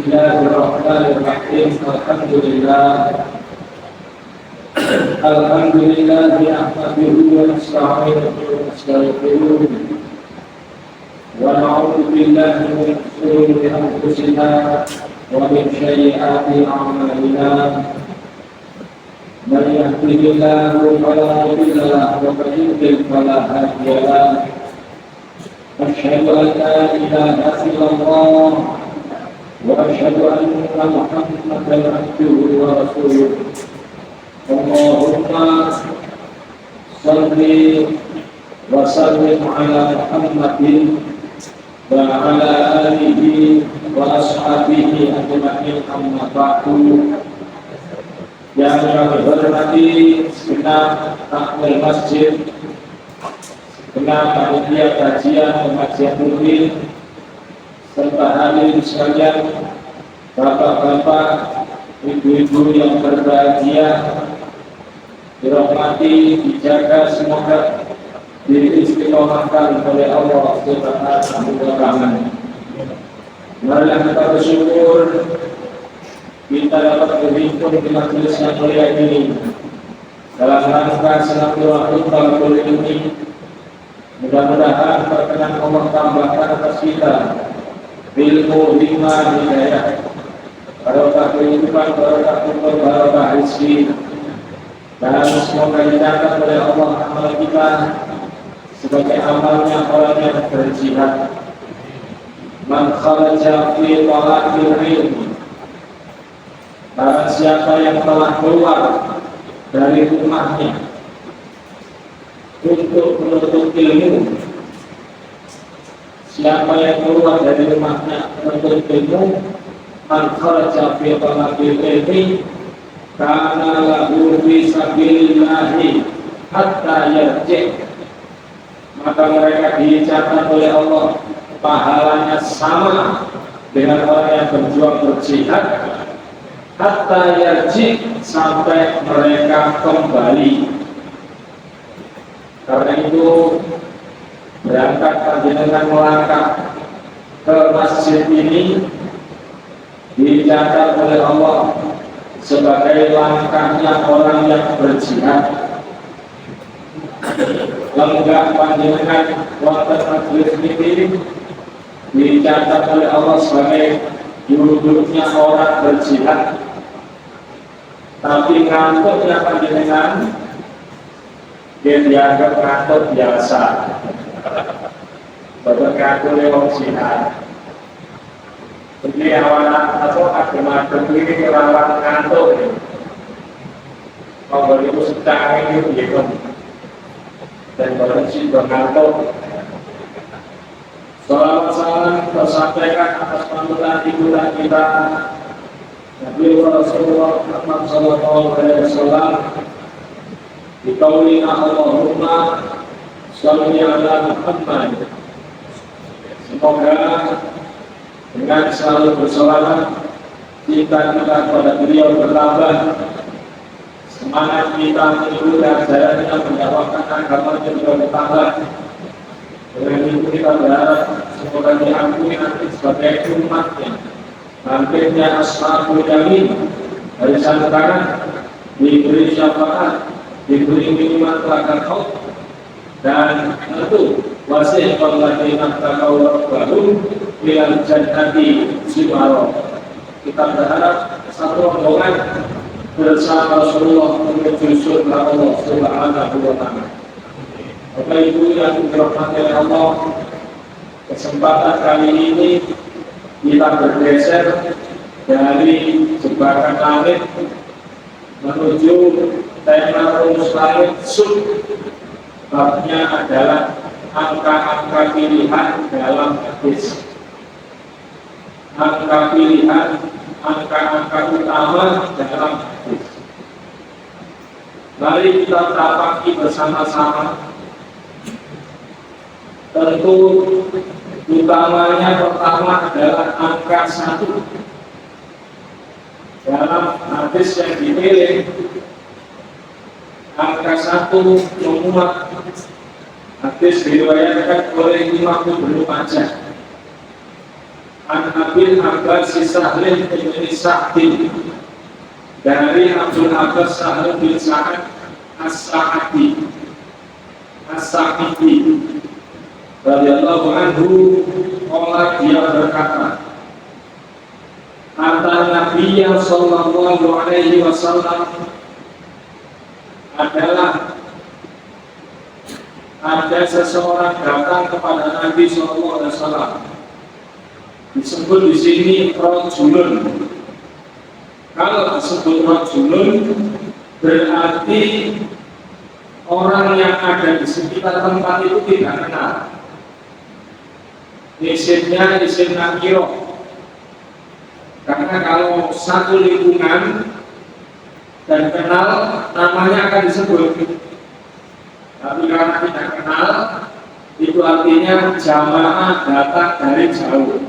Bismillahirrahmanirrahim. Alhamdulillah nahmaduhu wa nasta'inuhu wa nastaghfiruh wa na'udzu billahi min shururi anfusina wa min sayyiati a'malina. Man yahdihillahu fala mudilla lahu wa man yudlil fala hadiya lahu. Asyhadu an la ilaha illallah wa asyhadu anna Muhammadan abduhu wa rasuluh. Allahumma salli wa sallim ala Muhammadin wa ala alihi wa ashabihi ajma'in, amma ba'du. Yang kami hormati segenap takmir masjid, segenap panitia kajian pengajian rutin, serta hadirin sekalian, bapak-bapak, ibu-ibu yang berbahagia, dirahmati, dijaga, semoga diistiqomahkan oleh Allah Subhanahu wa Ta'ala. Marilah kita bersyukur kita dapat berhimpun di majelis yang mulia ini dalam rangka silaturahmi talabul ilmi. Mudah-mudahan berkenan Allah tambahkan atas kita ilmu, hikmah, hidayah, barokah kehidupan, barokah umur, barokah rezeki, dan semoga dicatat oleh Allah amal kita sebagai amalnya orang yang berjihad. Man kharaja fi talabil ilmi, barang siapa yang telah keluar dari rumahnya untuk menuntut ilmu, siapa yang keluar dari rumahnya menuntut ilmu, man kharaja fi talabil ilmi kana lahu fi sabilillahi hatta yarji', maka mereka dicatat oleh Allah pahalanya sama dengan orang yang berjuang berjihad hatta yarji', sampai mereka kembali. Karena itu berangkat panjenengan melangkah ke masjid ini dicatat oleh Allah sebagai langkahnya orang yang berjihad. Lenggah panjenengan wonten majelis ini dicatat oleh Allah sebagai duduknya orang berjihad. Tapi ngantuknya panjenengan dia dianggap ngantuk biasa, betul ngantuk lewat jihad. Jadi awalnya atau adem-adem ini rawan ngantuk. Kalau itu sedang ini begitu, dan berhenti ngantuk. Salawat salam tersampaikan atas panutan ibulah kita Nabi Rasulullah Muhammad sallallahu alaihi wasallam. Biqaulina Allahumma shalli ala Muhammad. Semoga dengan selalu berselawat cinta kita kepada beliau bertambah, semangat kita mengikuti ajarannya, mendakwahkan agamanya juga bertambah. Dengan itu kita berharap semoga diampuni nanti sebagai umatnya, nantinya ashabul yamin, barisan kanan, diberi syafaat, diberi minuman telaga kau, dan tentu wasiqal ladzina taqaw rabbahum ilal jannati zumara. Kita berharap satu rombongan bersama Rasulullah menuju surga Allah Subhanahu wa Ta'ala. Bapak Ibu yang dirahmati oleh Allah, kesempatan kali ini kita bergeser dari jebakan langit menuju tema rumus langit sub. Babnya adalah angka-angka pilihan dalam hadis. Angka pilihan, angka-angka utama dalam hadis. Mari kita tapaki bersama-sama. Tentu utamanya pertama adalah angka 1. Dalam hadis yang dipilih, angka 1 memuat. Hadis diriwayatkan oleh Imam Ibnu Majah. An Abil Abbas Sahlin bin Sa'di, dari Abdul Abbas Sahl bin Sa'ad As-Sa'idi radhiyallahu anhu, qala, dia berkata, kata Nabi sallallahu alaihi wasallam adalah ada seseorang datang kepada Nabi sallallahu alaihi wasallam. Disebut di sini rajulun. Kalau disebut rajulun berarti orang yang ada di sekitar tempat itu tidak kenal. Isimnya isim nakiro. Karena kalau satu lingkungan dan kenal, namanya akan disebut. Tapi karena tidak kenal, itu artinya jamaah datang dari jauh.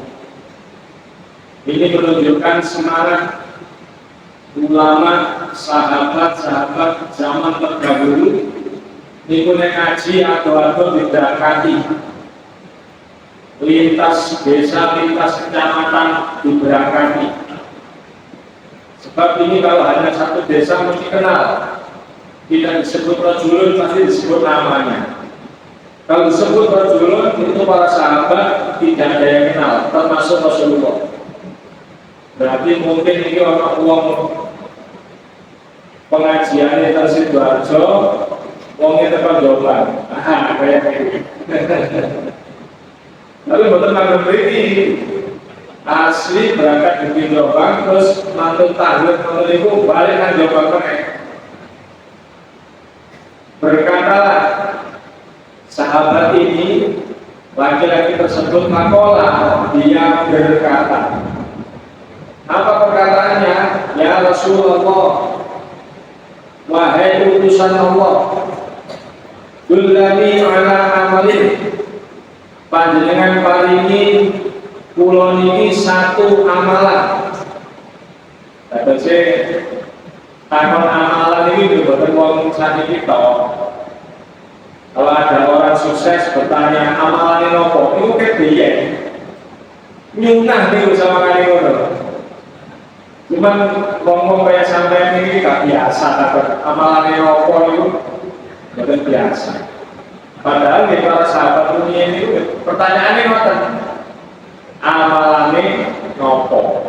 Ini menunjukkan semangat ulama, sahabat-sahabat zaman terdahulu ini punya ngaji atau diberangkati lintas desa, lintas kecamatan diberangkati. Sebab ini kalau hanya satu desa mesti kenal, tidak disebut rajulun, pasti disebut namanya. Kalau disebut rajulun itu para sahabat tidak ada yang kenal, termasuk Rasulullah. Berarti mungkin ini orang uang pengajian di Sidoarjo, uangnya tekan Jombang, kayak ini. Tapi betul nggak beri asli berangkat di Jombang, terus mantu tahlil itu balik ke Jombang mereka. Berkatalah sahabat ini, laki-laki tersebut makola, dia berkata, apa perkataannya? Ya Rasulullah, wahai utusan Allah, dullani ala amalin, panjenengan paringi kula niki satu amalan. Tegese takon amalan ini boten wong saniki tok. Kalau ada orang sukses bertanya amalan nopo, itu kepiye? Nyunah niku sama kali ngono. Cuman ngomong kayak sampean ini gak biasa, takut amalannya apa itu bukan biasa. Padahal di para sahabat dunia ini pertanyaannya ngoten, amalannya nopo?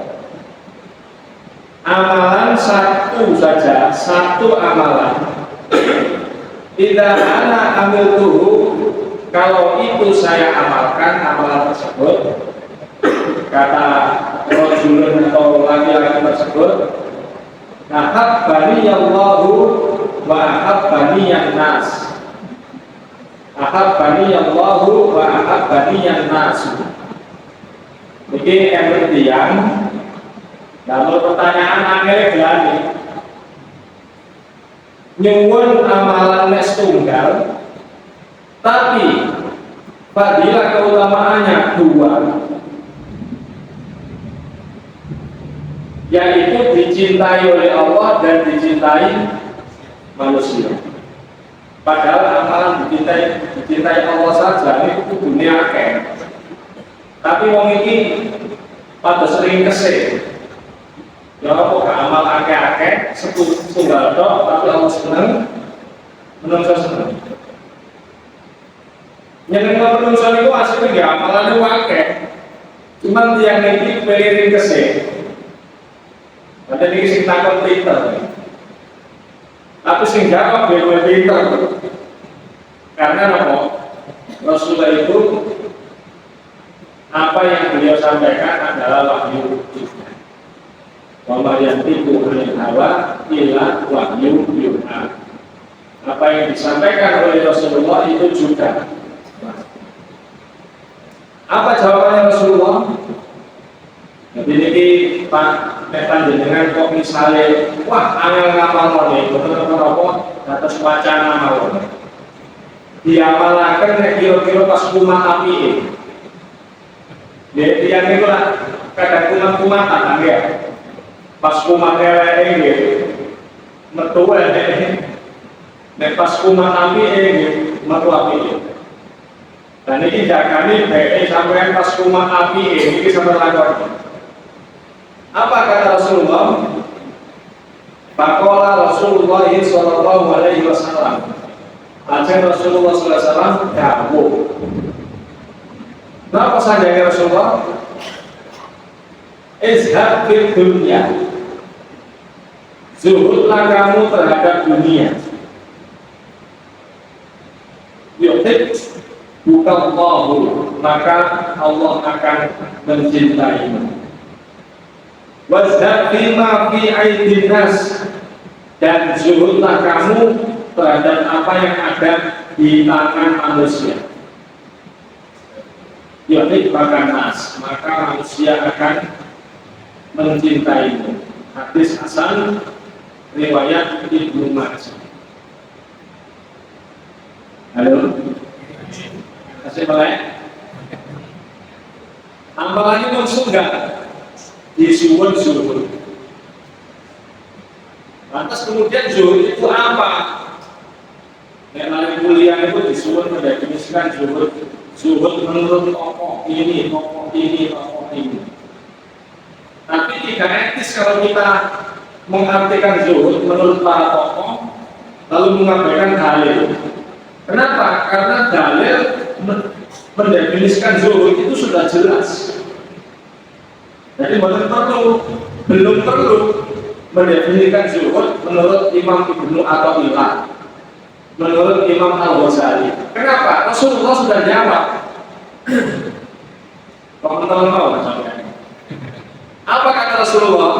Amalan satu saja, satu amalan. Tidak ana amil tuhu, kalau itu saya amalkan amalan tersebut, kata rajulun atau laki-laki tersebut, ahabbani Allahu wa ahabbani nas. Ahabbani Allahu wa ahabbani nas. Ini pengertian. Lalu pertanyaan akhirnya gelani. Nyuwun amalan nes tunggal, tapi fadilah keutamaannya dua, yaitu dicintai oleh Allah dan dicintai manusia. Padahal amalan dicintai Allah saja itu dunia akeh. Tapi wong iki pada sering kesel. Ya apa gak amal akeh-akeh setunggal tok, tapi Allah seneng, menungso seneng. Nyeneng menungso niku asline ya amalane akeh. Cuman tiyang iki peliring kesel. Ada ini sing takon pinter, tapi sing jawab dia pinter. Karena apa? Rasulullah itu apa yang beliau sampaikan adalah wahyu. Wa yang tipu anil hawa illa wahyu yuha. Apa yang disampaikan oleh Rasulullah itu juga. Apa jawabannya Rasulullah? Jadi ini Pak panjenengan kok misalnya, wah angel ngamal nih, betul-betul apa? Atas wacana mawon. Diamalaken nek kira-kira pas kumat api. Dia niku lah kadang kumat-kumatan ya. Pas kumat eleke nggih. Metu eleke. Nek pas kumat api nggih, metu api. Dan ini jagani baik sampai pas rumah api ini sampai langgar. Apa kata Rasulullah? Faqala Rasulullah sallallahu alaihi wasallam. Ajeng Rasulullah sallallahu alaihi wasallam dawuh. Napa saja Rasulullah? Izhab fid dunya. Zuhudlah kamu terhadap dunia. Yuhib bukallahu, maka Allah akan mencintaimu. Wazhab fima fi aidin nas, dan zuhudlah kamu terhadap apa yang ada di tangan manusia. Yuhib nas, maka manusia akan mencintaimu. Hadis hasan riwayat Ibnu Majah. Halo, kasih balik. Amalannya langsung enggak disuwun zuhud. Lantas kemudian zuhud itu apa? Yang lari kuliah itu disuwun mendefinisikan zuhud. Zuhud menurut tokoh ini, tokoh ini, tokoh ini. Tapi tidak etis kalau kita mengartikan zuhud menurut para tokoh lalu mengabaikan dalil. Kenapa? Karena dalil mendefinisikan zuhud itu sudah jelas. Jadi belum perlu mendefinisikan zuhud menurut Imam Ibnu Athaillah, menurut Imam Al-Ghazali. Kenapa? Rasulullah sudah jawab. Teman-teman sampai. Apa kata Rasulullah?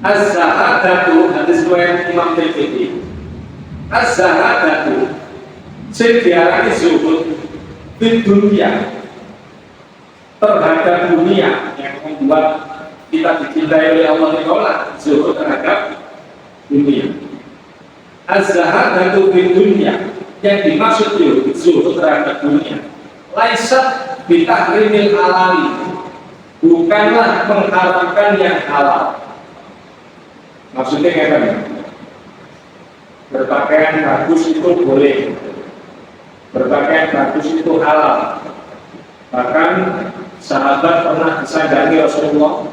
Az-zahadatu, hadis riwayat Imam Tirmidzi. Az-zahadatu sing diarani zuhud di dunia, terhadap dunia, yang membuat kita dicintai oleh Allah Ta'ala, zuhud terhadap dunia. Az-zahadatu di dunia, yang dimaksud zuhud terhadap dunia, laisat bitahrimil halali, bukanlah mengharamkan yang halal. Maksudnya kayak berpakaian bagus itu boleh, berpakaian bagus itu halal. Bahkan sahabat pernah disandangi Rasulullah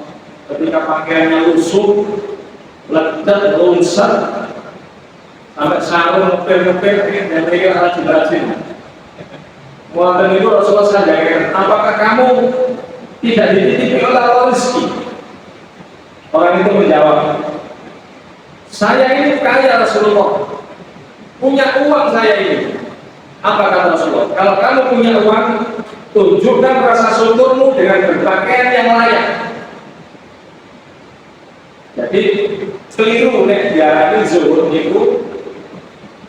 ketika pakaiannya lusuh, ledak, lunsat, sampai sarung ngepir-ngepir dan mereka rajin-rajin. Muatan itu Rasulullah sandangi, apakah kamu tidak dititipi oleh Allah rezeki? Orang itu menjawab, saya ini kaya Rasulullah, punya uang saya ini. Apa kata Rasulullah? Kalau kamu punya uang, tunjukkan rasa syukurmu dengan berpakaian yang layak. Jadi keliru nek diarani zuhud itu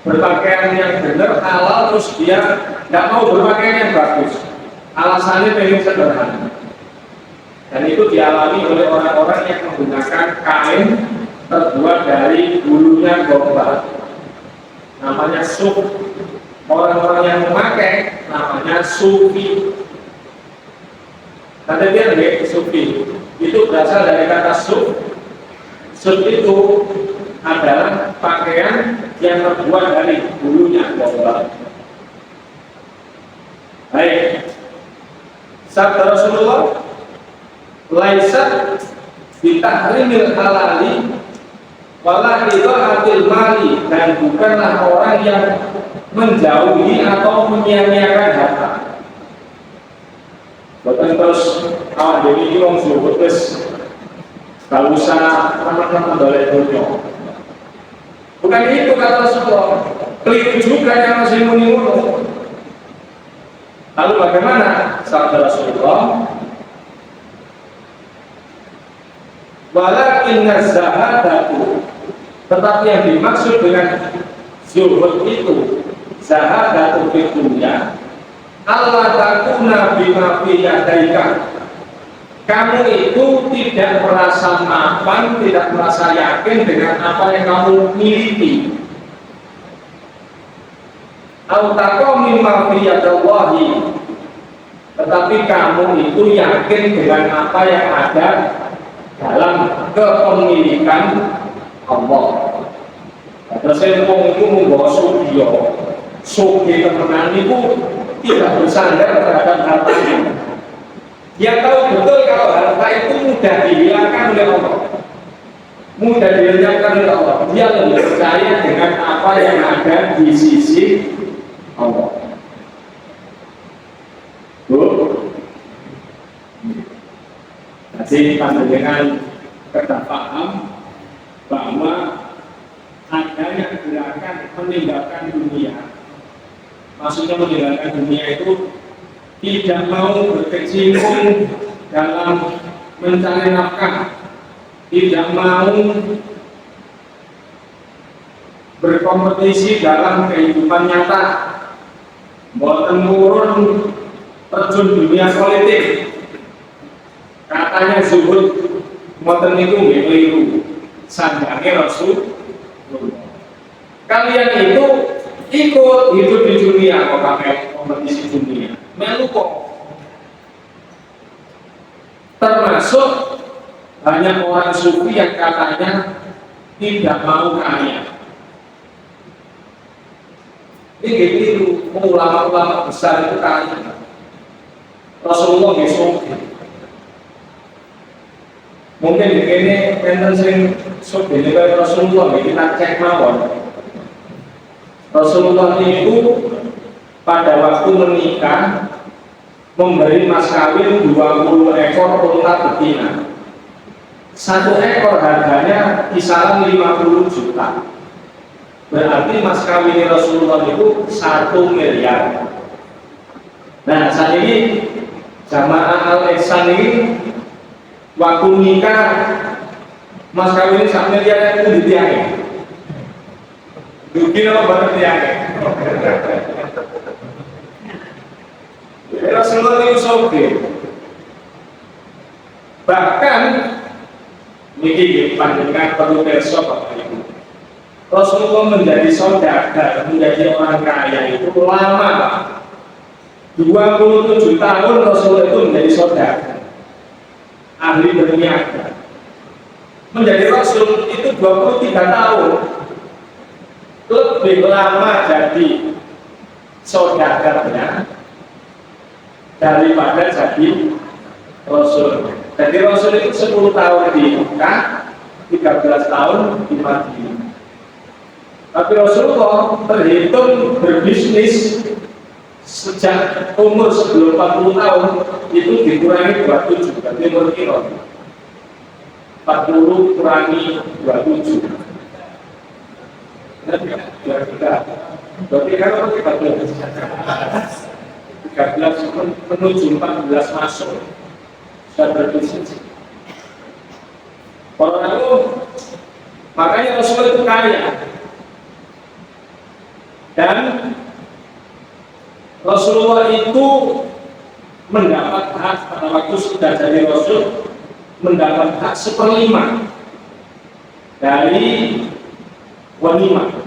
berpakaian yang benar halal, terus dia tidak mau berpakaian yang bagus. Alasannya pengen sederhana. Dan itu dialami oleh orang-orang yang menggunakan kain terbuat dari bulunya domba, namanya suf. Orang-orang yang memakai namanya sufi. Kata dia sufi itu berasal dari kata suf. Suf itu adalah pakaian yang terbuat dari bulunya domba. Baik, sabda Rasulullah, laisat bitahrimil halali wala idha'atil mali, dan bukanlah orang yang menjauhi atau menyia-nyiakan harta. Bahkan terus jadi orang zuhud terus gak usah teman-teman balik dunia. Bukan itu kata Rasulullah. Keliru juga yang masih muni-muni. Lalu bagaimana sabda Rasulullah? Walakinna zahadatu, tetapi yang dimaksud dengan zuhud itu zahadatu fi dunya Allah takuna bima fi yadaika, kamu itu tidak merasa mapan, tidak merasa yakin dengan apa yang kamu miliki. Au taqwa mimma fi yadallahi, tetapi kamu itu yakin dengan apa yang ada dalam kepemilikan Allah. Terus saya ngomong itu membawa sugiyo, sugi temenan itu tidak bersandar terhadap hartanya. Dia tahu betul kalau harta itu mudah dihilangkan oleh Allah, mudah dilenyapkan oleh Allah. Dia lebih percaya dengan apa yang ada di sisi Allah. Jadi panjenengan kita paham bahwa adanya gerakan meninggalkan dunia, maksudnya meninggalkan dunia itu tidak mau berkecimpung dalam mencari nafkah, tidak mau berkompetisi dalam kehidupan nyata, boten murun terjun dunia politik. Katanya zuhud boten itu keliru, sandangnya Rasul. Kalian itu ikut hidup di dunia, kok pakai kompetisi dunia, melu kok. Termasuk banyak orang sufi yang katanya tidak mau kaya. Ini gitu, ulama-ulama besar itu kaya. Rasulullah besok mungkin begini enten sing sugih kaya Rasulullah kita cek mawon. Rasulullah itu pada waktu menikah memberi mas kawin 20 ekor unta betina. Satu ekor harganya kisaran 50 juta. Berarti mas kawin Rasulullah itu 1 miliar. Nah, saat ini jamaah Al-Ihsan ini waktu nikah mas kawin 1 miliar itu ditiangin. Dugi apa banget tiangin? Rasulullah itu soge. Bahkan ini pandangan perlu perso Bapak Ibu. Rasulullah menjadi saudagar, menjadi orang kaya itu lama Pak. 27 tahun Rasulullah itu menjadi saudagar, ahli berniaga. Menjadi Rasul itu 23 tahun, lebih lama jadi saudagarnya daripada jadi Rasul. Jadi Rasul itu 10 tahun di Mekah, 13 tahun di Madinah. Tapi Rasulullah terhitung berbisnis sejak umur sebelum 40 tahun itu dikurangi 27, berarti umur kilo 40 kurangi 27. Berarti kalau 13 menuju 14 masuk sudah berbisnis. Orang itu makanya Rasulullah itu kaya. Dan Rasulullah itu mendapat hak pada waktu sudah jadi Rasul, mendapat hak 1/5 dari wanimah.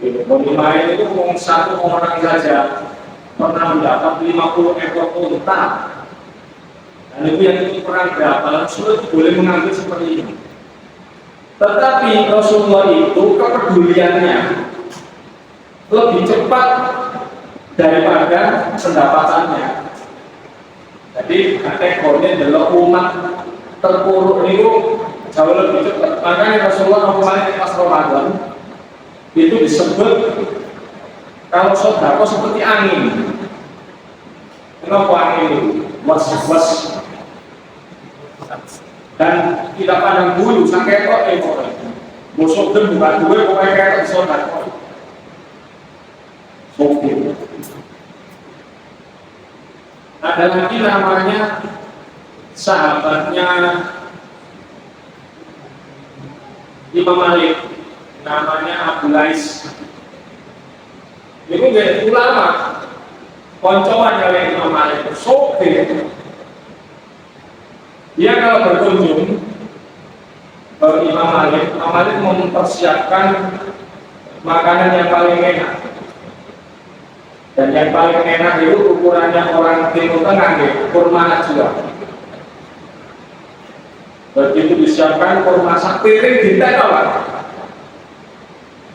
Wanimah itu satu orang saja pernah mendapat 50 ekor unta. Dan itu yang itu perang berapa? Rasulullah itu boleh mengambil 1/5. Tetapi Rasulullah itu kepeduliannya lebih cepat daripada pendapatannya. Jadi kategorinya adalah umat terpuruk itu jauh lebih cepat. Makanya Rasulullah kemarin pas Ramadan itu disebut kalau sedekah seperti angin. Kenapa angin itu? Was-was. Dan tidak pandang bulu, sampai kok musuh dan bukan gue, pokoknya kayak sobat kok. Oke. Ada lagi namanya sahabatnya Imam Malik, namanya Abu Lais. Ini menjadi ulama, koncoan dari Imam Malik. Oke. Dia kalau berkunjung ke Imam Malik mempersiapkan makanan yang paling enak. Dan yang paling enak itu ukurannya orang Timur Tengah, kurma najwa. Begitu disiapkan kurma sak piring ditenol.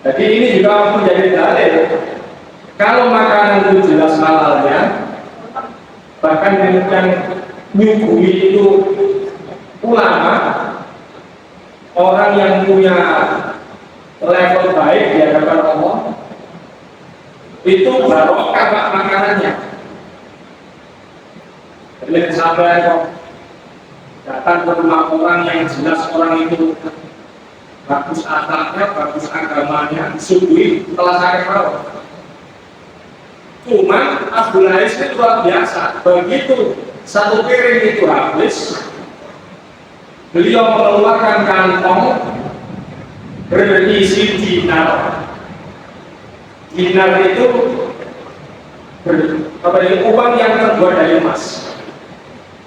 Jadi ini juga menjadi dalil Kalau makanan itu jelas halalnya, bahkan yang nyuguhi itu ulama, orang yang punya level baik di hadapan Allah, itu barokah makanannya. Jadi sampai kok datang ke rumah orang yang jelas orang itu bagus akhlaknya, bagus agamanya, disuguhi telah sakit malam. Cuman Abdul Aziz itu luar biasa. Begitu satu piring itu habis, beliau mengeluarkan kantong berisi dinar. Dinar itu uang yang terbuat dari emas.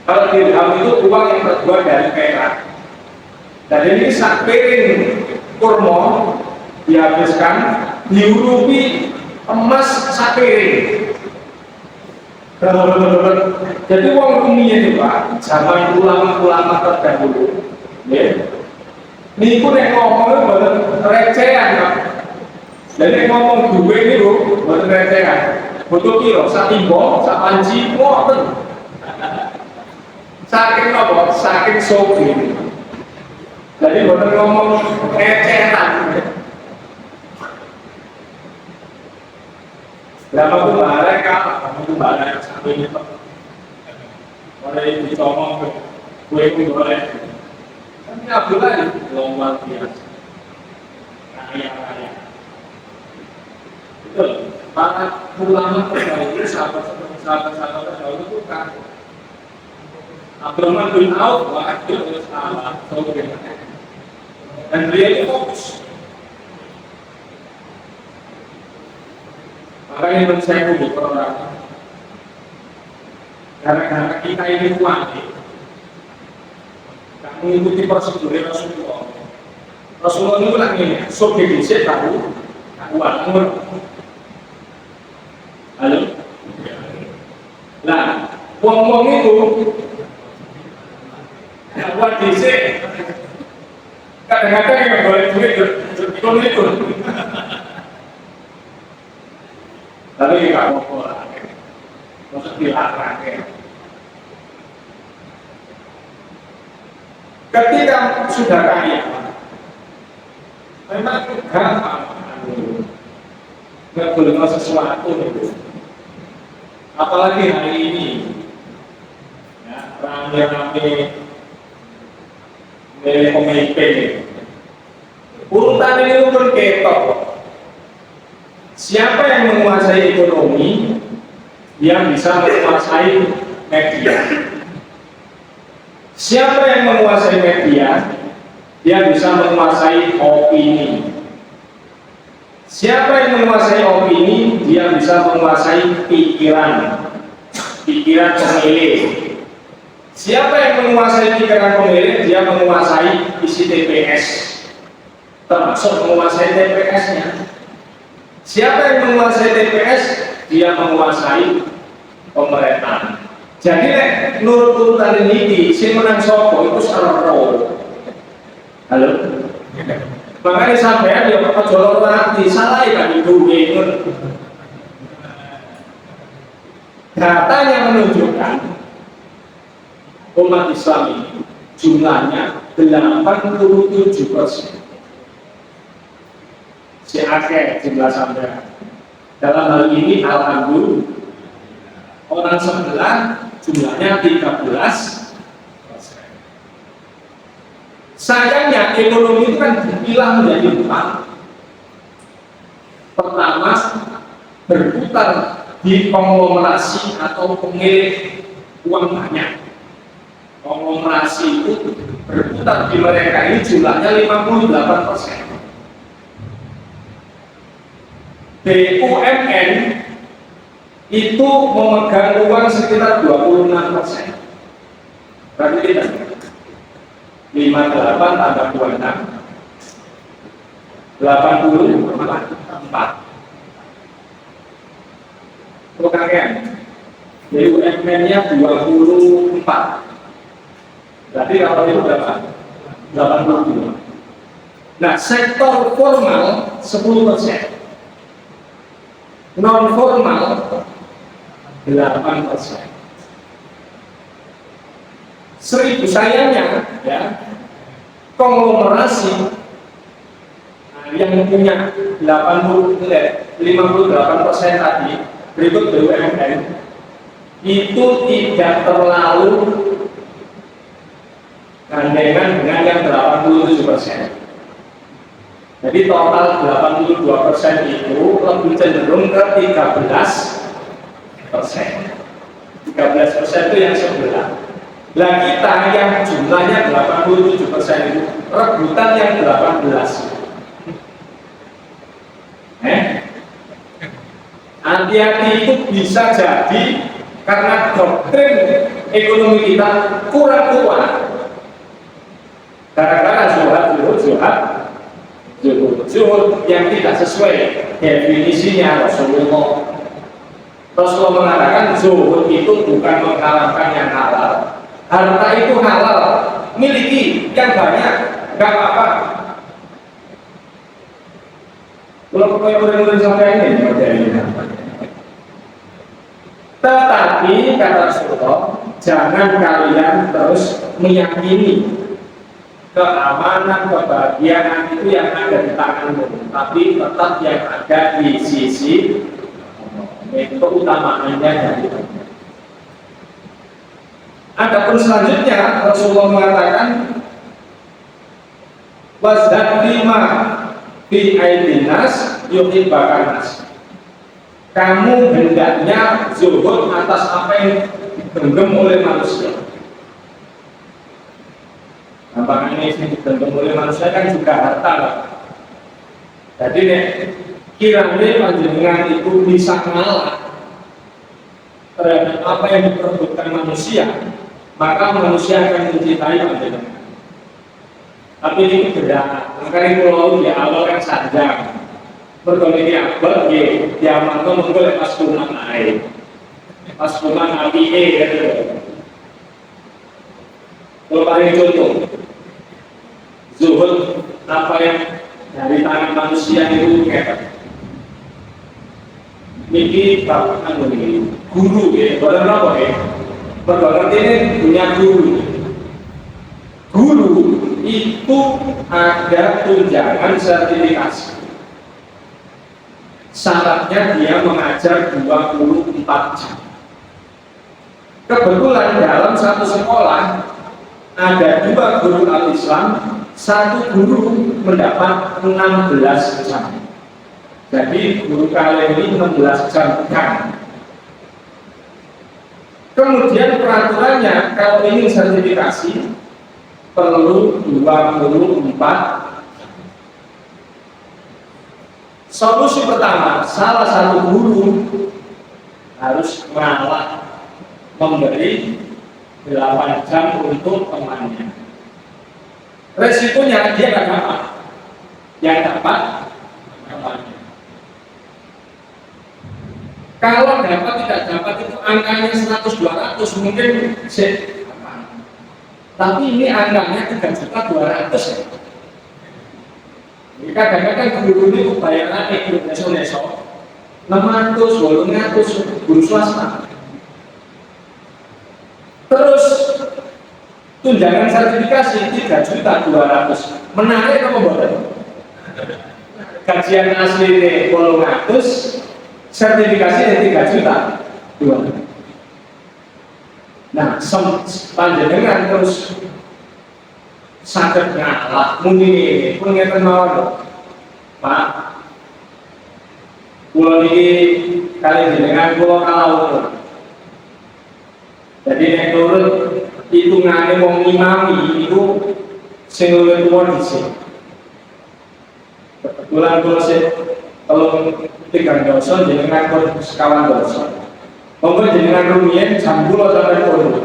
Kalau dirham itu uang yang terbuat dari perak. Dan ini sak piring kurma dihabiskan, diurupi emas sak piring. Jadi uang dunia itu Pak, zaman ulama-ulama terdahulu, ya. Ini pun yang ngomong itu recehan Pak. Jadi ngomong duwe ini loh, bukan recehan. Butuh kilo, sak timbo, sak panci, ngoten. Saking apa? Saking sogi. Jadi bukan ngomong recehan. Berapa tuh barang kalah, kamu tuh barang sampai ini Pak. Boleh dicomong ke kue itu boleh. Tapi Abdul Aziz luar biasa. Kaya. Betul. Para ulama terdahulu, sahabat-sahabat terdahulu itu kan Abdurrahman bin Auf, wakil salah, dan dia itu fokus. Makanya menurut saya untuk orang, karena kita ini kuat, tak mengikuti prosedur Rasulullah. Rasulullah itu lagi ini, sobat bisa tahu, kuat, halo. Nah, uang itu kuat bisa. Kadang-kadang yang boleh duit itu. Tapi nggak mau lah, maksud dilarang ya. Ketika sudah kaya, memang gampang, nggak boleh sesuatu itu. Apalagi hari ini, ya, rame-rame pemimpin. Urutan ini pun ketok. Siapa yang menguasai ekonomi, dia bisa menguasai media. Siapa yang menguasai media, dia bisa menguasai opini. Siapa yang menguasai opini, dia bisa menguasai pikiran pemilih. Siapa yang menguasai pikiran pemilih, dia menguasai isi TPS, termasuk menguasai TPS-nya. Siapa yang menguasai TPS, dia menguasai pemerintahan. Jadi menurut urutan ini, si menang sopo itu salah roh. Halo? Makanya sampai dia perjolok nanti, salah ya itu bingung. Datanya menunjukkan umat Islam ini jumlahnya 87%. Si akeh jumlah sampai dalam hal ini alhamdulillah orang sebelah jumlahnya 13%. Sayangnya ekonomi itu kan dipilah menjadi 4. Pertama, berputar di konglomerasi atau pemilik uang banyak. Konglomerasi itu berputar di mereka ini jumlahnya 58%. BUMN itu memegang uang sekitar 26%. Berarti tidak 58 tambah 26 84. Bukan BUMN-nya 24. Berarti kalau itu berapa? 82. Nah, sektor formal 10%. non formal 8%. 1000 sayangnya ya, konglomerasi yang punya 58% tadi berikut BUMN itu tidak terlalu gandengan dengan yang 87%. Jadi total 82% itu lebih cenderung ke 13%. 13% itu yang sebelah. Lah kita yang jumlahnya 87% itu rebutan yang 18. Hati-hati, itu bisa jadi karena doktrin ekonomi kita kurang kuat. Gara-gara zuhud yang tidak sesuai definisinya Rasulullah. Rasulullah mengatakan zuhud itu bukan mengharamkan yang halal. Harta itu halal, miliki yang banyak, gak apa-apa. Kalau murid-murid sampai ini, tetapi kata Rasulullah, jangan kalian terus meyakini keamanan, kebahagiaan itu yang ada di tanganmu, tapi tetap yang ada di sisi keutamaannya dari itu. Adapun selanjutnya Rasulullah mengatakan wasdaq lima fi aidinas yuhibbakan nas. Kamu hendaknya zuhud atas apa yang digenggam oleh manusia. Nampaknya ini digenggam oleh manusia kan juga harta. Jadi kiranya panjenengan itu bisa ngalah terhadap apa yang diperebutkan manusia, maka manusia akan mencintai panjenengan. Tapi ini beda. Makanya kalau di awal kan sadar berkomunikasi abad, dia mampu menggolek pas kuman air, pas kuman api gitu. Kalau paling contoh, zuhud apa yang dari tangan manusia itu kayak ini bapak kan begini, guru ya, benar apa ya? Benar ini punya guru. Guru itu ada tunjangan sertifikasi. Syaratnya dia mengajar 24 jam. Kebetulan dalam satu sekolah ada 2 guru al-Islam, 1 guru mendapat 16 jam. Jadi guru kalian ini 16 jam kan. Kemudian peraturannya kalau ingin sertifikasi perlu 24. Solusi pertama, salah satu guru harus mengalah memberi 8 jam untuk temannya. Resikonya dia nggak dapat, yang dapat temannya. Kalau dapat tidak dapat itu angkanya 100-200 mungkin tapi ini angkanya 3.200.000 ya. Kadang-kadang guru ini bayaran neso-neso 600-800 guru swasta. Terus tunjangan sertifikasi 3.200.000. Menarik apa boleh? Gajian asli ini 800, sertifikasi 3.200.000. Nah, panjenengan terus sakit ngalah muni pun ngeten mawon Pak. Kula niki kali jenengan kula kalawur. Jadi nek nurut hitungane wong imami itu sing luwih tuwa dhisik. Kebetulan kula sik telung 3 dosa jenengan pun sekawan dosa. Monggo jenengan rumiyin jam 10 sampai 10.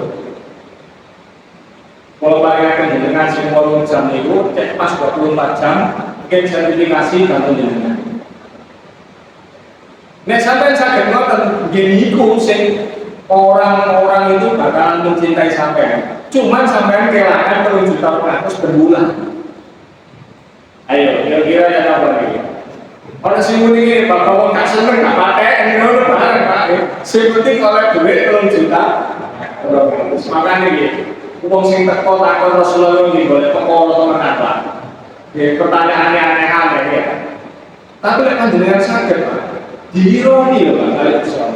Kalau paling jenengan sing 8 jam itu cek pas 24 jam mungkin sertifikasi bantu jenengan. Nek sampai sakit ngoten nggih niku sing orang-orang itu bakalan mencintai sampean. Cuman sampean kelangan 3.200.000 per bulan. Ayo, kira-kira yang apa lagi? Orang sing muni iki bapak wong gak seneng gak patek ngono bareng Pak. Sing penting oleh duit 3 juta. Makane iki wong sing teko takon Rasulullah iki golek perkara temenan Pak. Ya pertanyaannya aneh-aneh ya. Tapi lek panjenengan saged Pak, diironi lho Pak kali Islam.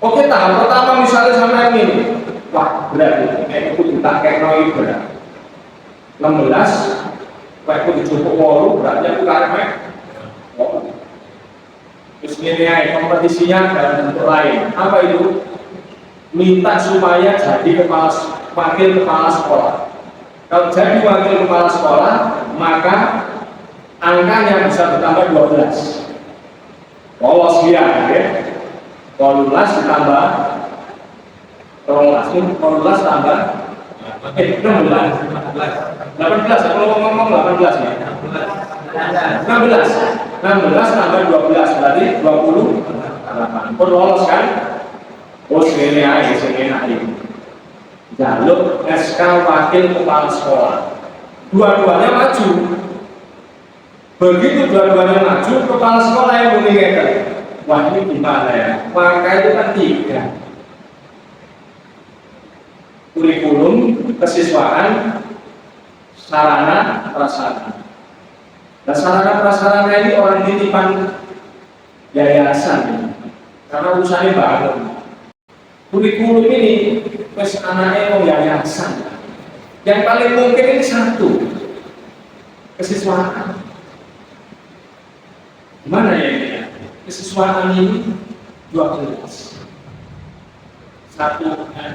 Oke, tahap pertama misalnya sampai ini, wah berat ini, aku tak kayak noy berat. 16 aku dicukup walu, beratnya aku karena terus ini ya, kompetisinya dalam bentuk lain. Apa itu? Minta supaya jadi wakil kepala sekolah. Kalau jadi wakil kepala sekolah, maka angkanya bisa bertambah 12. Lolos dia, ya. Kalau 12 ditambah 12 tambah 16 18 kalau ngomong 18 ya 16 tambah 12 berarti 28 pun lolos kan. Oh segini aja ini jalur SK wakil kepala sekolah dua-duanya maju. Begitu dua-duanya maju, kepala sekolah yang memikirkan wah ini gimana ya, maka itu kan 3 kurikulum, kesiswaan, sarana, prasarana. Nah sarana prasarana ini orang titipan yayasan karena urusannya bangun. Kurikulum ini wes anaknya mau yayasan. Yang paling mungkin ini 1 kesiswaan. Gimana ya ini? Kesiswaan ini 12. 1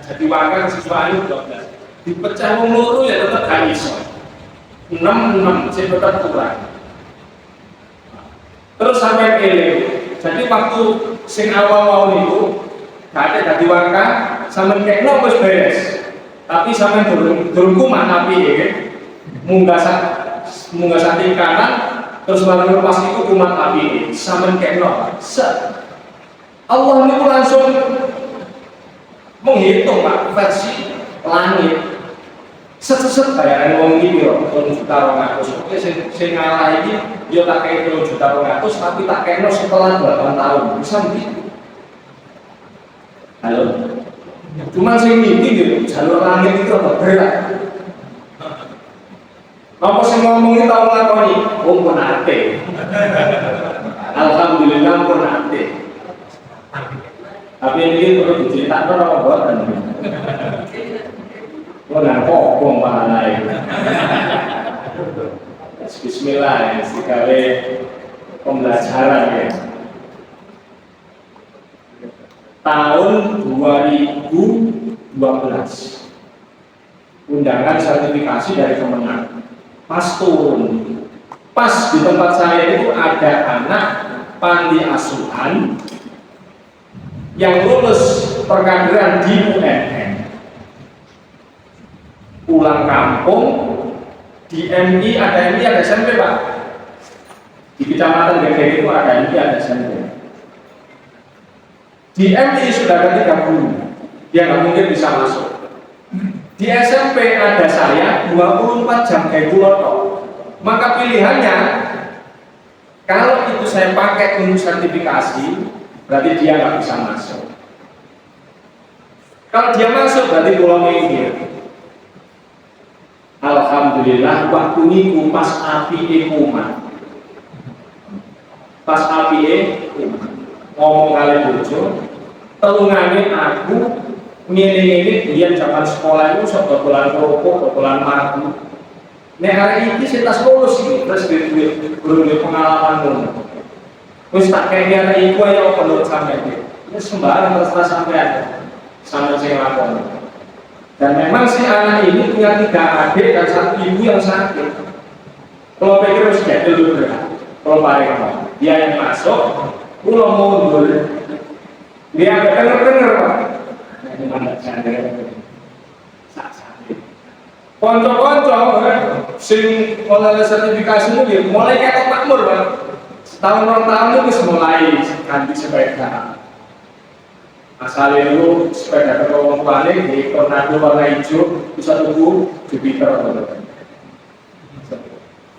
jadi wakil kesiswaan itu 12. Dipecah wong loro ya tetap gak iso. 6 sing tetap kurang. Terus sampai eling. Jadi waktu sing awal-awal itu gak ada dadi wakil sampean kekno wis beres. Tapi sampean durung kuman api ya. Munggah saking kanan terus baru pas itu kuman api sampean kekno. Allah itu langsung menghitung Pak versi langit set bayaran wong iki yo 3.200.000. Oke sing ngalah iki yo tak kei 3.200.000 tapi tak kena setelah 8 tahun. Bisa begitu. Halo. Cuma sing iki yo jalur langit itu apa berat. Apa sing ngomongi tau nglakoni? Oh pun ate. Alhamdulillah pun ate. Tapi ini perlu diceritakan apa buatan? Oh nggak kokong pahalai. Bismillah ya, sekali pembelajaran ya. Tahun 2012, undangan sertifikasi dari Kemenang. Pas turun, pas di tempat saya itu ada anak panti asuhan yang lulus perkaderan di UNN, pulang kampung di MI ada SMP Pak, di kecamatan Gegek itu ada MI ada SMP. Di MI sudah ada 30, dia nggak mungkin bisa masuk. Di SMP ada saya 24 jam kayak buloto. Maka pilihannya kalau itu saya pakai untuk sertifikasi berarti dia nggak bisa masuk. Kalau dia masuk berarti pulau minggir. Alhamdulillah waktu niku pas api kumat. Pas api kumat. Ngomong kali bojo, telungane aku ngene-ngene dia zaman sekolah itu sok dodolan kerupuk, dodolan madu. Nek hari ini saya tas lulus iki terus duwe pengalaman ngono. Wis tak kaya iku ayo menurut sampeyan iki. Wis sembarang terserah sampeyan. Sampai sing lakoni. Dan memang si anak ini punya 3 adik dan 1 ibu yang sakit. Kalau pikir harus jadi dulu berat. Kalau paling dia yang masuk, pulau mundur. Dia agak denger Pak. Ini mana canda? Sakit. Konco-konco, sing mulai sertifikasi ini mulai kayak makmur Pak. Setahun 2 tahun itu mulai ganti sepeda. Asalnya itu sepeda ketolong balik di tornado warna hijau bisa tubuh Jupiter.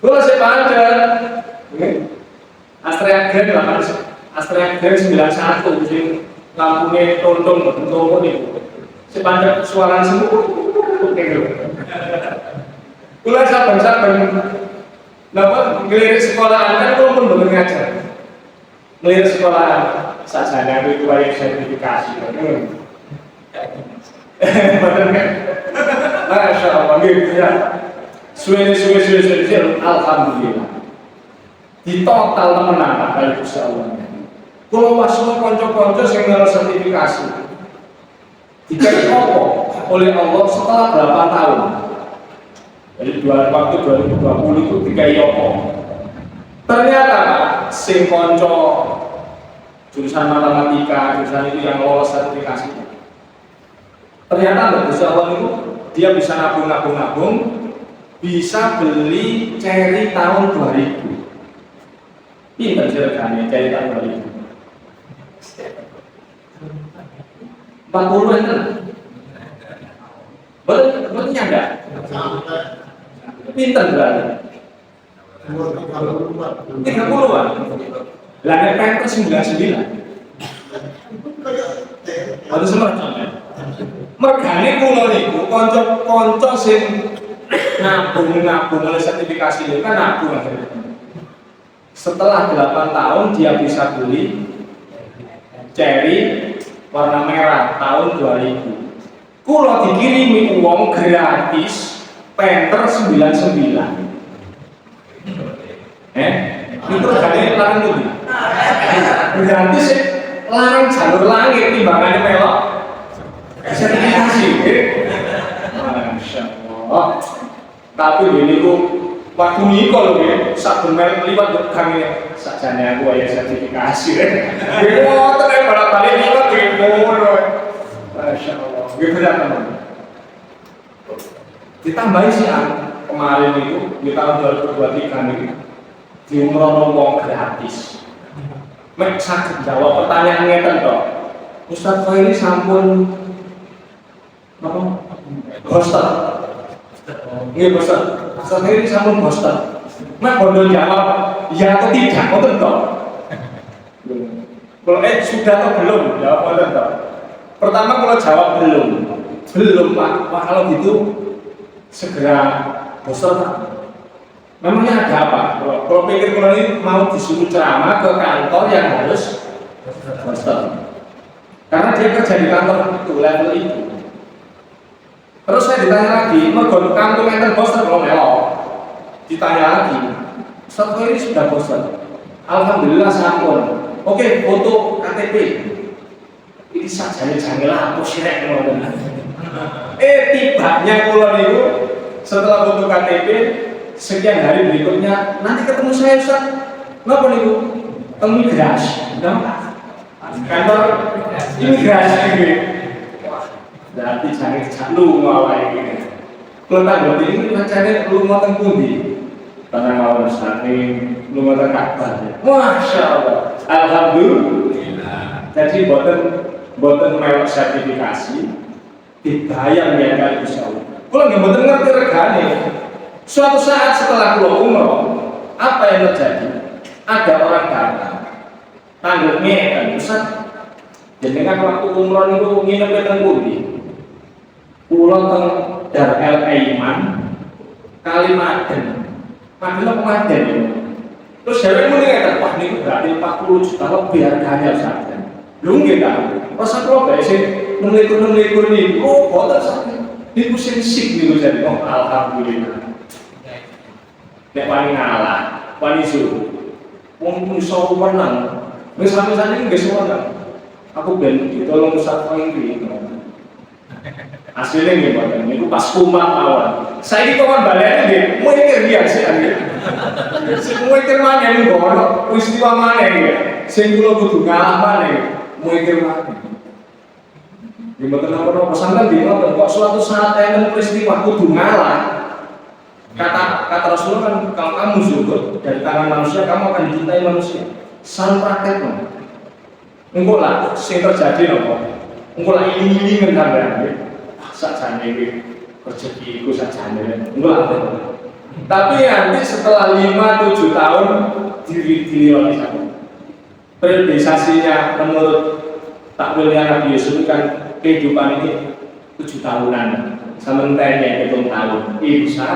Kalau saya panjang, Astrea Grand lah kan, Astrea Grand 91 sing lampunya tonton nih, sepanjang suara semua, kula saben-saben, napa ngelirik sekolahan kan kula pun belum ngajar, ngelirik sekolahan, sajane itu yang sertifikasi, betul kan? Masya Allah, gitu ya. Suwe, alhamdulillah. Di total temenan kali Gusti Allah. Kalau wasno kanca-kanca sing ngarep sertifikasi. Dikai apa oleh Allah setelah berapa tahun? Jadi waktu 2020 itu dikai apa? Ternyata sing kanca jurusan matematika, jurusan itu yang lolos sertifikasi. Ternyata Gusti Allah itu dia bisa nabung, bisa beli cherry tahun 2000. Pinter ceritanya cherry tahun 2000. 40 itu betul nyanda. Pinter berarti. 30-an. Lah nek penter 99. Ada semacamnya. Mergane kula niku kanca-kanca sing nabung oleh sertifikasi itu kan nabung akhirnya. Setelah 8 tahun dia bisa beli cherry warna merah tahun 2000. Kula dikirimi uang gratis penter 99. Itu regane larang putih. Gratis larang jalur langit timbangannya melok. Sertifikasi, Masya Allah. Tapi ini ku waktu nikah loh ya, sak bener liwat dekangnya sajane aku ya sertifikasi. Wah, terus balik liwat gitu, Masya Allah. Gimana teman? Ditambahin sih kemarin itu di tahun 2023 ini di umroh wong gratis. Mek sakit jawab pertanyaan ngeten toh. Ustaz Khairi sampun apa? Hostel. Nggih, Ustaz. Ustaz Khairi sampun hostel. Mek bondo jawab ya atau tidak, ngoten toh. Kalau sudah atau belum? Jawab ngoten toh. Pertama kalau jawab belum Pak. Wah, kalau gitu segera hostel Pak. Memangnya ada apa? Kalau pikir kalau ini mau disuruh ceramah ke kantor yang harus hostel. Karena dia kerja di kantor itu, level itu. Terus saya ditanya lagi, mergo kantor enten hostel kalau melok. Ditanya lagi, Ustaz ini sudah hostel. Alhamdulillah sampun. Oke, foto KTP. Ini sajane jangelah aku sirek ngoten. Tibanya kula niku setelah foto KTP sekian hari berikutnya nanti ketemu saya Ustaz. Napa niku? Imigrasi. Kantor imigrasi iki. Berarti jangan lu ngawai iki. Kulo tanggal ini pancane lu ngoten pundi? Karena mawon saking lu ngoten kabar. Masya Allah. Alhamdulillah. Jadi boten melok sertifikasi dibayar ya kali Gusti Allah. Kulo nggih boten ngerti regane. Suatu saat setelah pulau umroh, apa yang terjadi? Ada orang datang, tanggungnya kan Ustaz. Jadi kan waktu umroh itu nginep di Tengkuti, pulau teng Dar El Aiman, Kalimaden, Magelang Maden. Terus saya mengatakan, wah ini berarti 40 juta lebih harganya saja. Lu nggak tahu? Masa kalau biasa menelikur nih, oh boten sakit, ini pusing sik nih jadi. Oh alhamdulillah. Nek wani ngalah, wani suruh. Wong iso menang. Wis sampeyan iki nggih semono. Aku ben ditolong Ustaz Khairi. Asline nggih mboten. Niku pas kumat awal. Saiki kon balene nggih, mikir biasa nggih. Mikir maneh niku ono peristiwa maneh nggih. Sing kula kudu ngalah maneh. Mikir maneh. Nggih mboten napa-napa sampeyan nggih kok suatu saat enten peristiwa kudu ngalah. Kata Rasulullah kan kalau kamu zuhud dari tangan manusia kamu akan dicintai manusia. San praktek dong. Engko lah sing terjadi nopo. Engko lah ini ngendang-ngendang. Sakjane iki rezeki iku sakjane. Engko lah. Tapi nanti setelah 5-7 tahun diri-diri periodisasinya menurut takwilnya Nabi Yusuf kan kehidupan ini 7 tahunan, sementara 7 tahun. Bisa.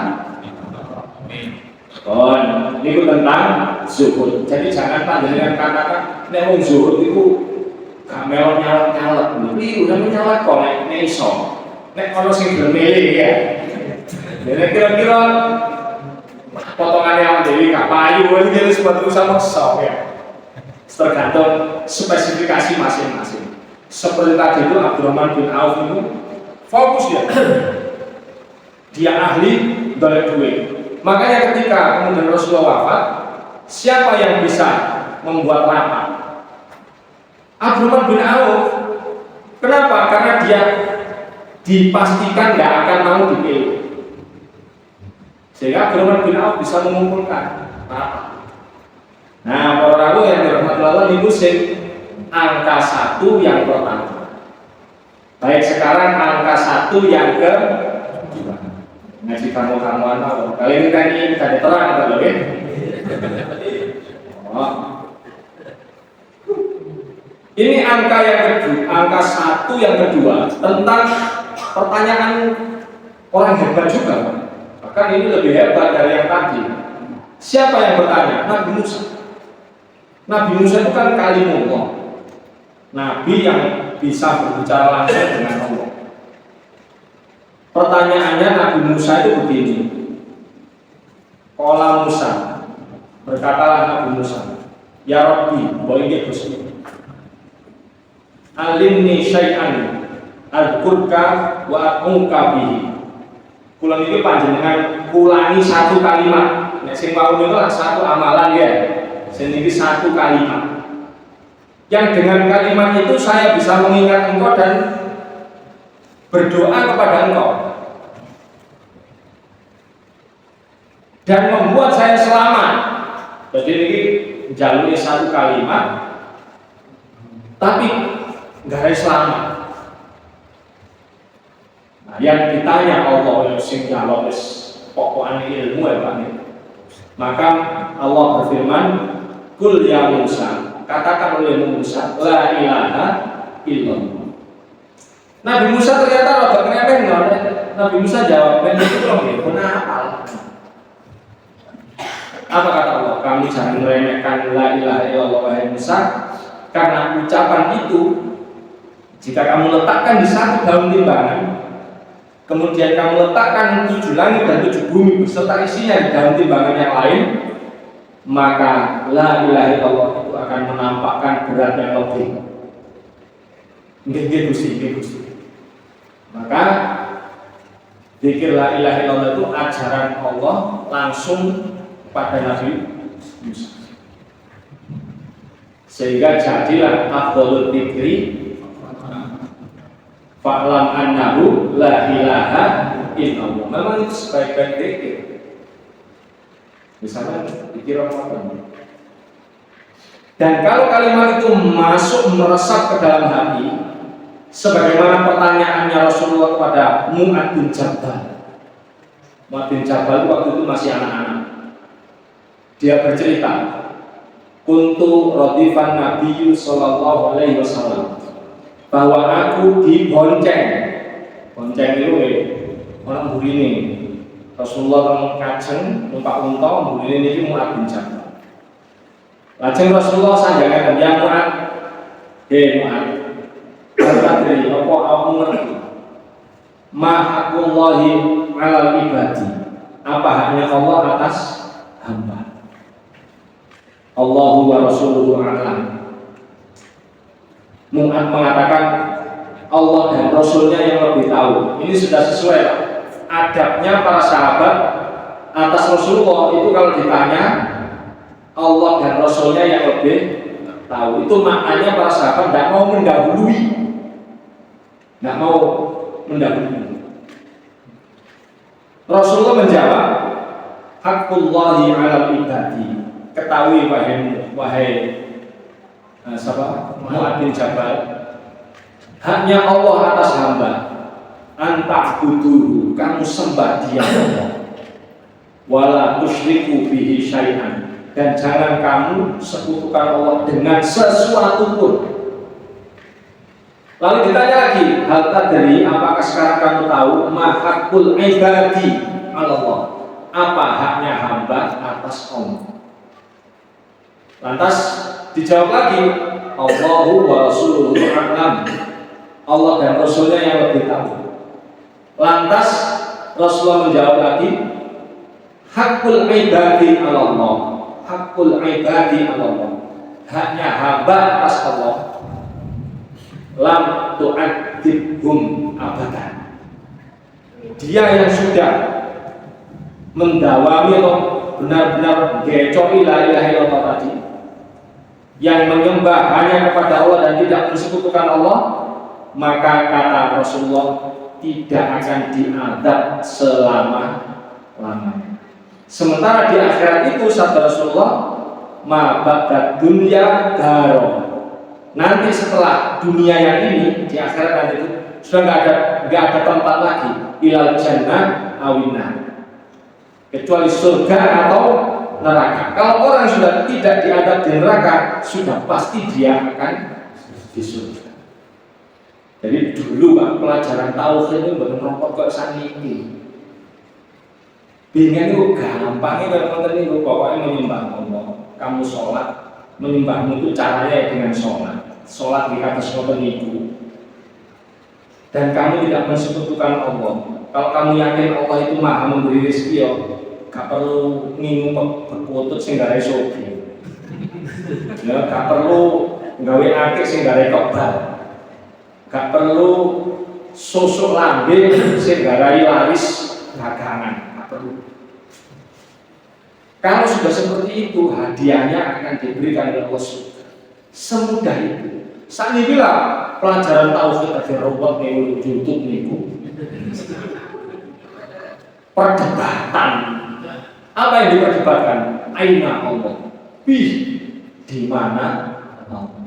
Ini tentang zuhud. Jadi jangan panjenengan katakan nek wong zuhud itu gak melok nyalek-nyalek. Iki udah nyalek kok nek iso. Nek ono sing bermilih ya. Jadi kira-kira potongannya yang dewi gak payu itu jadi sebuah tulisan sok ya. Tergantung spesifikasi masing-masing. Seperti tadi itu Abdurrahman bin Auf itu fokus ya. Dia ahli dolek duit. Makanya ketika kemudian Rasulullah wafat, siapa yang bisa membuat rapat? Abdurrahman bin Auf. Kenapa? Karena dia dipastikan nggak akan mau dipilih. Sehingga Abdurrahman bin Auf bisa mengumpulkan rapat. Nah, para ragu yang dirahmati Allah di musim angka 1 yang pertama. Baik sekarang angka 1 yang ke ngaji kamu apa? Kali ini kan ini ada terang atau lebih? Oh. Ini angka yang kedua, angka 1 yang kedua tentang pertanyaan orang hebat juga. Bahkan ini lebih hebat dari yang tadi. Siapa yang bertanya? Nabi Musa. Nabi Musa itu kan kalimullah. Nabi yang bisa berbicara langsung dengan Allah. Pertanyaannya Nabi Musa itu begini. Qala Musa, berkatalah Nabi Musa, ya Rabbi, boleh Gusti. Alimni syai'an al-qurka wa atmuka bihi. Kula niki panjenengan ulangi 1 kalimat. Nek sing wau niku satu amalan ya. Sing niki 1 kalimat. Yang dengan kalimat itu saya bisa mengingat engkau dan berdoa kepada engkau dan membuat saya selamat. Jadi ini jalurnya 1 kalimat tapi nggak ada selamat. Nah, yang ditanya Allah yang sing jawab pokoknya ilmu ya Pak. Maka Allah berfirman, Kul ya Musa, katakan oleh Musa, la ilaha illallah. Nabi Musa ternyata rada ngeremeh. Nabi Musa jawab, itu loh ya, kenapa? Apa kata Allah? Kamu jangan meremehkan la ilaha illallah wahai Musa, karena ucapan itu jika kamu letakkan di 1 daun timbangan, kemudian kamu letakkan 7 langit dan 7 bumi beserta isinya di daun timbangan yang lain, maka la ilaha illallah itu akan menampakkan berat yang lebih. Gitu sih. Maka zikir la ilaha illallah itu ajaran Allah langsung pada Nabi Musa. Sehingga jadilah afdhalul dzikri fa'lam annahu la ilaha illallah. Memang itu sebaik-baik zikir. Misalnya zikir Ramadan. Dan kalau kalimat itu masuk meresap ke dalam hati, sebagaimana pertanyaannya Rasulullah kepada Mu'ad bin Jabal. Mu'ad bin Jabal waktu itu masih anak-anak. Dia bercerita, kuntu radifan Nabi sallallahu alaihi wasallam, bahwa aku dibonceng. Bonceng itu orang burine. Rasulullah kajeng numpak unta, burine niki Mu'ad bin Jabal. Lajeng Rasulullah sanjangan yang Mu'ad, Mu'ad, kadri apa aku ngerti ma'akullahi alal ibadi, apa haknya Allah atas hamba. Allahu wa rasuluhu a'lam. Mu'ad mengatakan Allah dan Rasulnya yang lebih tahu. Ini sudah sesuai adabnya para sahabat atas Rasulullah itu. Kalau ditanya Allah dan Rasulnya yang lebih tahu, itu maknanya para sahabat tidak mau mendahului. Rasulullah menjawab, Haqqullahi 'alal ibadi. Ketahui wahai Mu'ad bin Jabal, haknya Allah atas hamba, anta'buduhu, kamu sembah Dia Allah, wala tusyriku bihi syai'an, dan jangan kamu sekutukan Allah dengan sesuatu pun. Lalu ditanya lagi, hal tadri, apakah sekarang kamu tahu mahakul ibadi Allah, apa haknya hamba atas Allah? Lantas dijawab lagi, Allahu wa rasuluhu a'lam, Allah dan Rasulnya yang lebih tahu. Lantas Rasulullah menjawab lagi, hakul ibadi Allah, hakul ibadi Allah, haknya hamba atas Allah, lam tu'adzibhum abadan. Dia yang sudah mendawami atau benar-benar gecoi la ilaha illallah tadi, yang menyembah hanya kepada Allah dan tidak mensekutukan Allah, maka kata Rasulullah tidak akan diadab selama-lamanya. Sementara di akhirat itu sabda Rasulullah, ma ba'da dunya daro. Nanti setelah dunia yang ini, di akhirat nanti itu sudah nggak ada tempat lagi, ilal jannah awinah, kecuali surga atau neraka. Kalau orang sudah tidak diadab di neraka, sudah pasti dia akan di surga. Jadi dulu Pak, pelajaran tauhid itu benar rokok kok saniki. Bingung itu gampangnya kalau itu pokoknya menyembah Allah. Kamu sholat, menyembahmu itu caranya dengan sholat. Sholat di atas ngoten niku. Dan kamu tidak mensekutukan Allah. Kalau kamu yakin Allah itu maha memberi rezeki, ya gak perlu ngingu berputut sing gak iso. Ya gak perlu gawe akik sing gak kebal. Gak perlu sosok lambe sing gak laris dagangan. Gak perlu. Kalau sudah seperti itu, hadiahnya akan diberikan oleh Allah. Semudah itu. Saat ini bilang pelajaran tauhid ada robot nih YouTube niku. Perdebatan. Apa yang diperdebatkan? Aina Allah. Di mana Allah?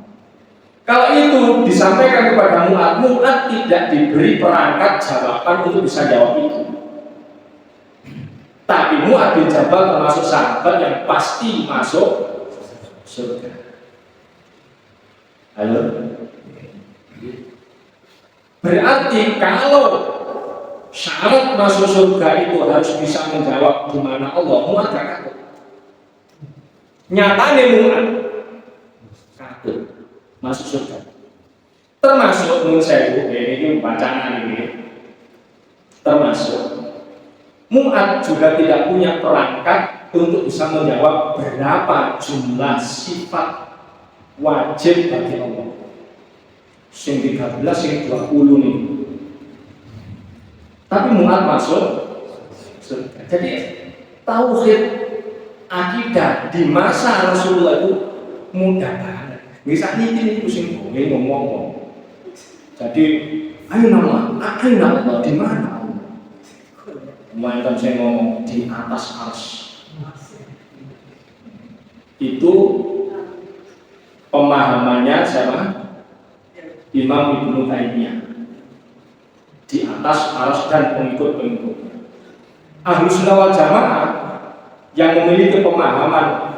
Kalau itu disampaikan kepada Mu'ad tidak diberi perangkat jawaban untuk bisa jawab itu. Tapi Mu'ad bin Jabal termasuk sahabat yang pasti masuk surga. Halo? Berarti kalau syarat masuk surga itu harus bisa menjawab di mana Allah, Mu'ad gak takut. Nyatanya Mu'ad takut masuk surga. Termasuk menurut saya ini bacaan ini. Termasuk Mu'ad juga tidak punya perangkat untuk bisa menjawab berapa jumlah sifat wajib bagi Allah. Sing 13, sing 20 nih. Tapi Mu'ad masuk surga. Jadi tauhid akidah di masa Rasulullah itu mudah banget. Misalnya ini sing ngomong. Jadi ayo nama di mana? Mainkan saya ngomong di atas arsy. Itu pemahamannya siapa? Imam Ibnu Taimiyah. Di atas arsy dan pengikut-pengikutnya. Ahlus Sunnah wal Jamaah yang memiliki pemahaman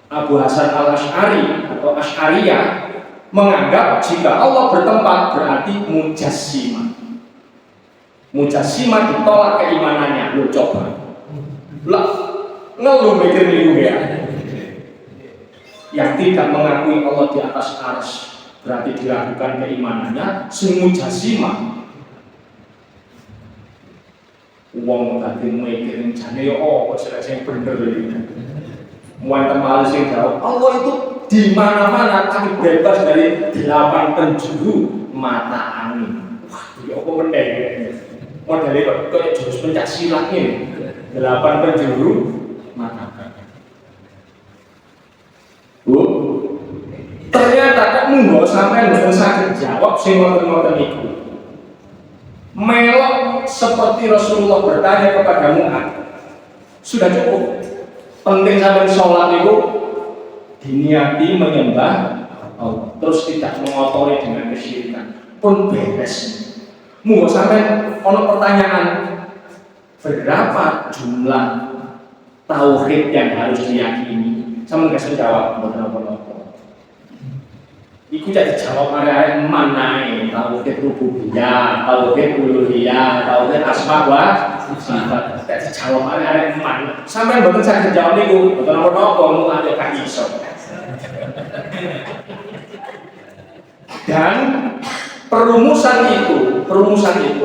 Abu Hasan al-Asy'ari atau Asy'ariyah menganggap jika Allah bertempat berarti mujassimah. Mujassimah ditolak keimanannya. Lu coba. Lah, ngeluh mikir niku ya. Yang tidak mengakui Allah di atas arsy berarti diragukan keimanannya. Sing mujassimah. Wong tadi mikir jane yo kok sing bener iki. Muatan malu sing jawab Allah itu di mana-mana tapi bebas dari 8 penjuru mata angin. Wah, ya apa meneh. Modelnya kok jurus pencak silat ini 8 penjuru mata angin. Bu, ternyata kok munggo sampai mboten saged jawab sing ngoten-ngoten iku. Melok seperti Rasulullah bertanya kepada Mu'ad. Sudah cukup. Penting sampai sholat itu diniati menyembah Allah, terus tidak mengotori dengan kesyirikan pun beres. Munggo sampai ono pertanyaan berapa jumlah tauhid yang harus diyakini. Sama kasih jawab mboten apa-apa. Iku jadi jawab arek mana tauhid rububiyah, tauhid uluhiyah, tauhid asma wa sifat. Jadi jawab arek mana. Sampai mboten saged jawab niku, mboten apa-apa mung ate gak iso. Dan perumusan itu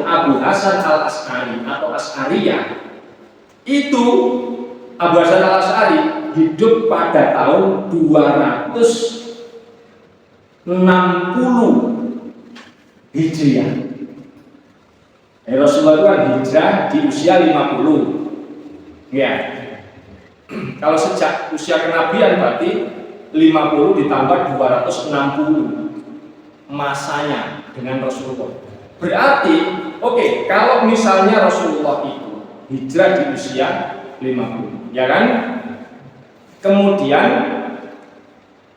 Abu Hasan Al-Asy'ari atau Asy'ariyah itu Abu Hasan Al-Asy'ari hidup pada tahun 260 Hijriah. Rasulullah itu kan hijrah di usia 50. Ya. Kalau sejak usia kenabian berarti 50 ditambah 260 masanya dengan Rasulullah. Berarti, oke, kalau misalnya Rasulullah itu hijrah di usia 50, ya kan? Kemudian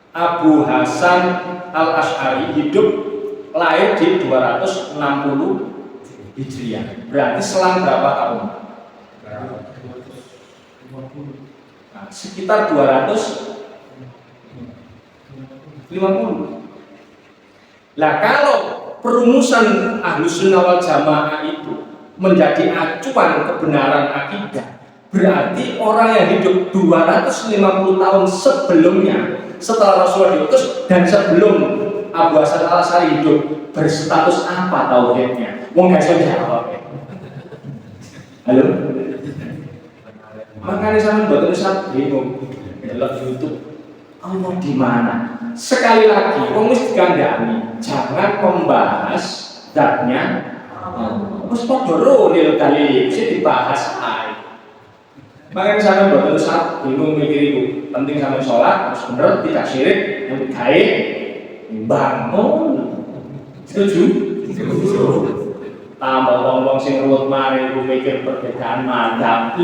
Abu Hasan Al-Asy'ari hidup lahir di 260 Hijriah. Berarti selang berapa tahun? Nah, sekitar 250. Lah kalau perumusan Ahlussunnah wal Jamaah itu menjadi acuan kebenaran akidah, berarti orang yang hidup 250 tahun sebelumnya setelah Rasulullah diutus dan sebelum Abu Hasan Al-Asy'ari hidup berstatus apa tauhidnya? Wong gak iso jawab. Halo? Makanya sampean mboten usah bingung. Delok YouTube Allah di mana? Sekali lagi, wong wis dikandani, jangan membahas zatnya. Wis padha rone kali iki dibahas ae. Makanya sampean mboten usah bingung mikir iku. Penting sampean sholat, harus bener, tidak syirik, yang gawe bangun. Setuju? Tambah wong-wong sing ruwet mari mikir perbedaan madzhab.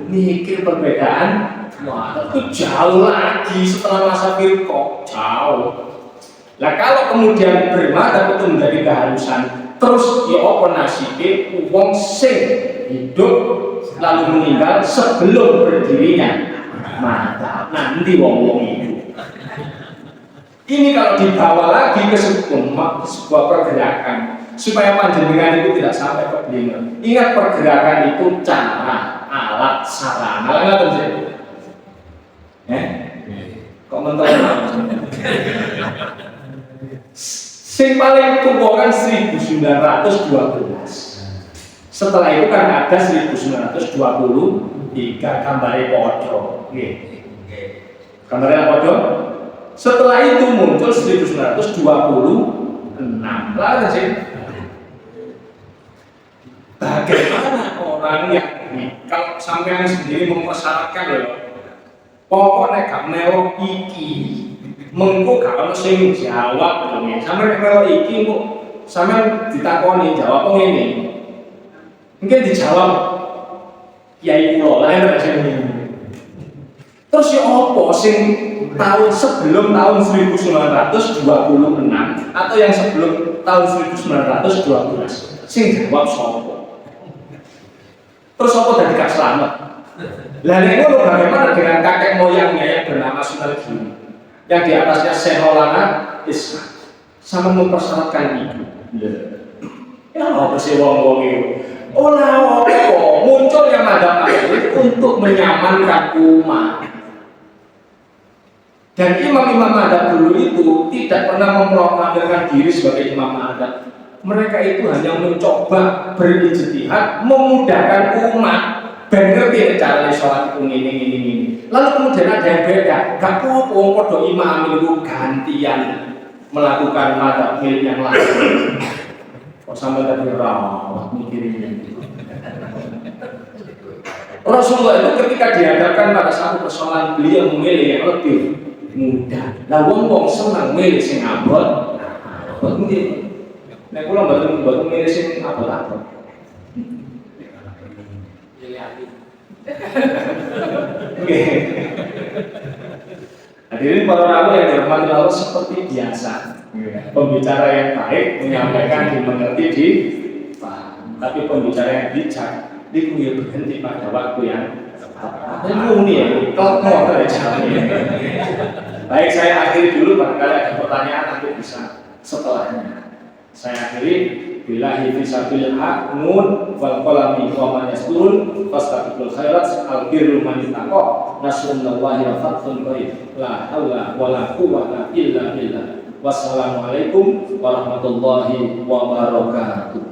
Mikir perbedaan itu jauh lagi setelah masa firqah, jauh. Lah kalau kemudian bermadzhab itu menjadi keharusan, terus ya apa nasibe wong sing hidup lalu meninggal sebelum berdirinya madzhab. Nanti wong-wong itu. Ini kalau dibawa lagi ke sebuah pergerakan supaya panjenengan itu tidak sampai kebingungan. Ingat pergerakan itu cara, alat, sarana. Ingat sih. Komentar sing paling tua kan 1912. Setelah itu kan ada 1923 gambare podo. Gambarnya podo. Setelah itu muncul 1926. Lah sih. Bagaimana orang yang kalau sampean sendiri mempersyaratkan loh. Pokoknya gak melok iki, mengko gak ono sing jawab lho. Sampe nek melok iki kok sampean ditakoni jawab kok ngene. Mungkin dijawab Kiai kula lah nek sing ngene. Terus ya opo sing tahun sebelum tahun 1926 atau yang sebelum tahun 1912 sing jawab sapa? Terus apa dadi gak selamat? Lah ini bagaimana dengan kakek moyangnya yang bernama Sunan Giri yang di atasnya Syekh Maulana Ishaq sama mempersyaratkan itu. Ya apa sih wong-wong itu? Olah apa munculnya madzhab Asy'ari untuk menyamankan umat. Dan imam-imam madzhab dulu itu tidak pernah memproklamirkan diri sebagai imam madzhab. Mereka itu hanya mencoba berijtihad memudahkan umat. Ben ngerti cara sholat itu ini. Lalu kemudian ada yang beda. Gak apa-apa padha imam itu gantian melakukan madzhab milik yang lain. Kok sampai tadi rawat mikirin. Rasulullah itu ketika dihadapkan pada satu persoalan beliau memilih yang lebih mudah. Lah wong senang milih sing abot. Nggih. Nek kula mboten milih sing abot-abot. Oke. Hadirin para ulama yang dirahmati Allah seperti biasa. Pembicara yang baik menyampaikan dimengerti di paham. Tapi pembicara yang bijak itu berhenti pada waktu yang tepat. Ini ya, kok mau jalannya. Baik, saya akhiri dulu, barangkali ada pertanyaan nanti bisa setelahnya. Saya akhiri, billahi fisabilil haq nun wal qalami wa man yasturun fastabiqul khairat al birru man yattaqo nasrullahi wa fathul qarib la haula wala quwwata illa billah. Wassalamualaikum warahmatullahi wabarakatuh.